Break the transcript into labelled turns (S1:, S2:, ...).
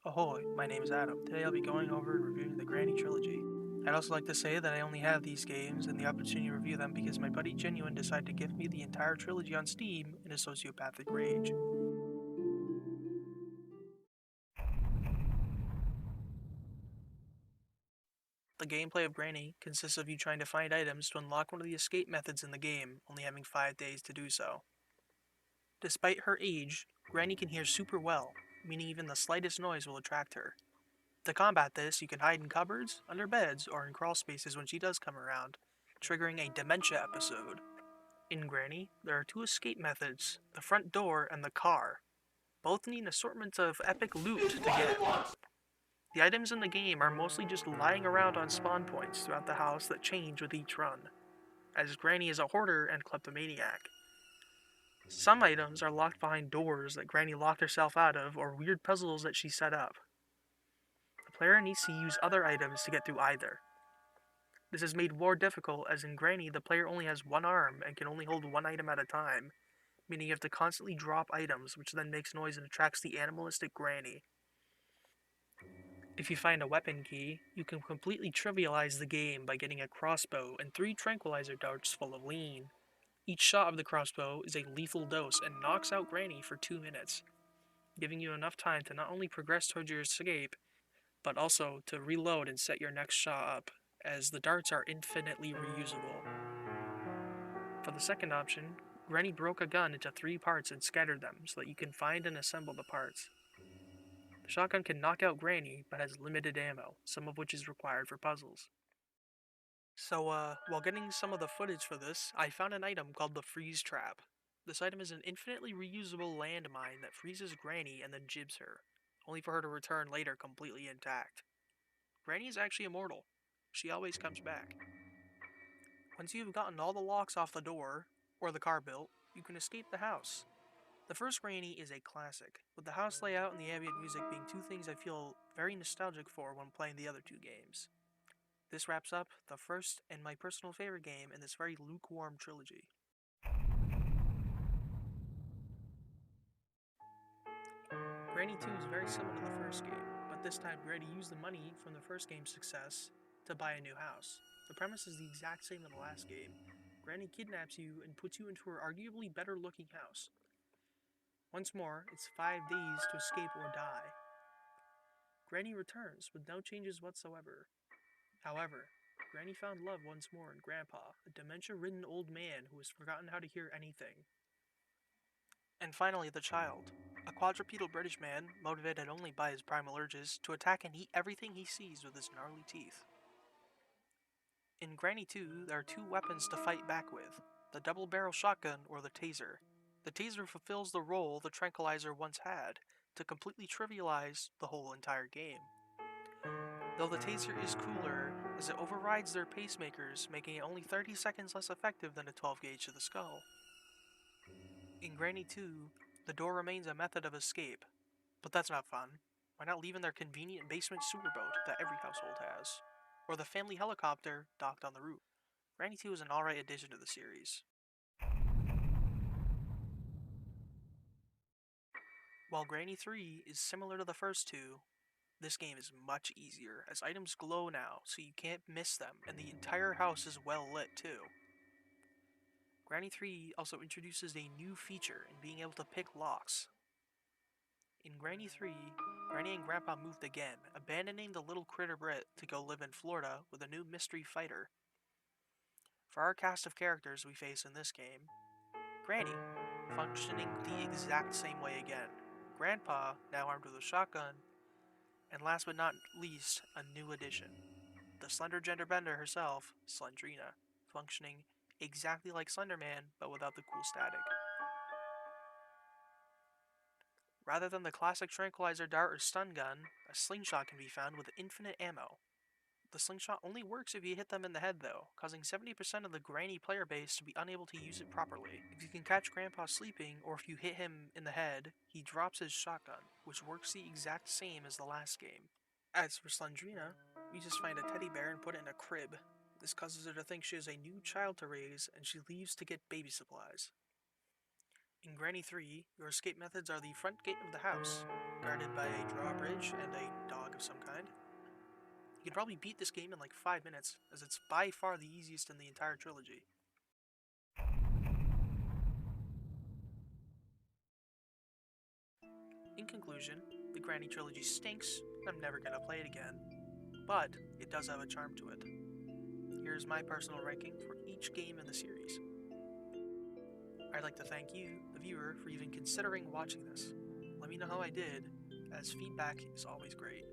S1: Ahoy, my name is Adam. Today I'll be going over and reviewing the Granny trilogy. I'd also like to say that I only have these games and the opportunity to review them because my buddy Genuine decided to gift me the entire trilogy on Steam in a sociopathic rage. The gameplay of Granny consists of you trying to find items to unlock one of the escape methods in the game, only having 5 days to do so. Despite her age, Granny can hear super well, meaning even the slightest noise will attract her. To combat this, you can hide in cupboards, under beds, or in crawl spaces when she does come around, triggering a dementia episode. In Granny, there are two escape methods, the front door and the car. Both need assortments of epic loot to get. The items in the game are mostly just lying around on spawn points throughout the house that change with each run, as Granny is a hoarder and kleptomaniac. Some items are locked behind doors that Granny locked herself out of or weird puzzles that she set up. The player needs to use other items to get through either. This is made more difficult as in Granny the player only has one arm and can only hold one item at a time, meaning you have to constantly drop items, which then makes noise and attracts the animalistic Granny. If you find a weapon key, you can completely trivialize the game by getting a crossbow and 3 tranquilizer darts full of lean. Each shot of the crossbow is a lethal dose and knocks out Granny for 2 minutes, giving you enough time to not only progress towards your escape, but also to reload and set your next shot up, as the darts are infinitely reusable. For the second option, Granny broke a gun into 3 parts and scattered them so that you can find and assemble the parts. The shotgun can knock out Granny, but has limited ammo, some of which is required for puzzles. So, while getting some of the footage for this, I found an item called the Freeze Trap. This item is an infinitely reusable landmine that freezes Granny and then jibs her, only for her to return later completely intact. Granny is actually immortal. She always comes back. Once you've gotten all the locks off the door, or the car built, you can escape the house. The first Granny is a classic, with the house layout and the ambient music being two things I feel very nostalgic for when playing the other two games. This wraps up the first and my personal favorite game in this very lukewarm trilogy. Granny 2 is very similar to the first game, but this time Granny used the money from the first game's success to buy a new house. The premise is the exact same in the last game. Granny kidnaps you and puts you into her arguably better looking house. Once more, it's 5 days to escape or die. Granny returns with no changes whatsoever. However, Granny found love once more in Grandpa, a dementia-ridden old man who has forgotten how to hear anything. And finally, the child, a quadrupedal British man motivated only by his primal urges to attack and eat everything he sees with his gnarly teeth. In Granny 2, there are 2 weapons to fight back with, the double-barrel shotgun or the taser. The taser fulfills the role the tranquilizer once had, to completely trivialize the whole entire game. Though the taser is cooler, as it overrides their pacemakers, making it only 30 seconds less effective than a 12 gauge to the skull. In Granny 2, the door remains a method of escape, but that's not fun. Why not leave in their convenient basement sewer boat that every household has? Or the family helicopter docked on the roof? Granny 2 is an alright addition to the series. While Granny 3 is similar to the first two, this game is much easier, as items glow now, so you can't miss them, and the entire house is well lit too. Granny 3 also introduces a new feature in being able to pick locks. In Granny 3, Granny and Grandpa moved again, abandoning the little critter Brit to go live in Florida with a new mystery fighter. For our cast of characters we face in this game, Granny, functioning the exact same way again, Grandpa, now armed with a shotgun, and last but not least, a new addition, the slender genderbender herself, Slendrina, functioning exactly like Slenderman, but without the cool static. Rather than the classic tranquilizer dart or stun gun, a slingshot can be found with infinite ammo. The slingshot only works if you hit them in the head though, causing 70% of the Granny player base to be unable to use it properly. If you can catch Grandpa sleeping, or if you hit him in the head, he drops his shotgun, which works the exact same as the last game. As for Slendrina, we just find a teddy bear and put it in a crib. This causes her to think she has a new child to raise, and she leaves to get baby supplies. In Granny 3, your escape methods are the front gate of the house, guarded by a drawbridge and a dog of some kind. You can probably beat this game in like 5 minutes, as it's by far the easiest in the entire trilogy. In conclusion, the Granny trilogy stinks, and I'm never gonna play it again, but it does have a charm to it. Here's my personal ranking for each game in the series. I'd like to thank you, the viewer, for even considering watching this. Let me know how I did, as feedback is always great.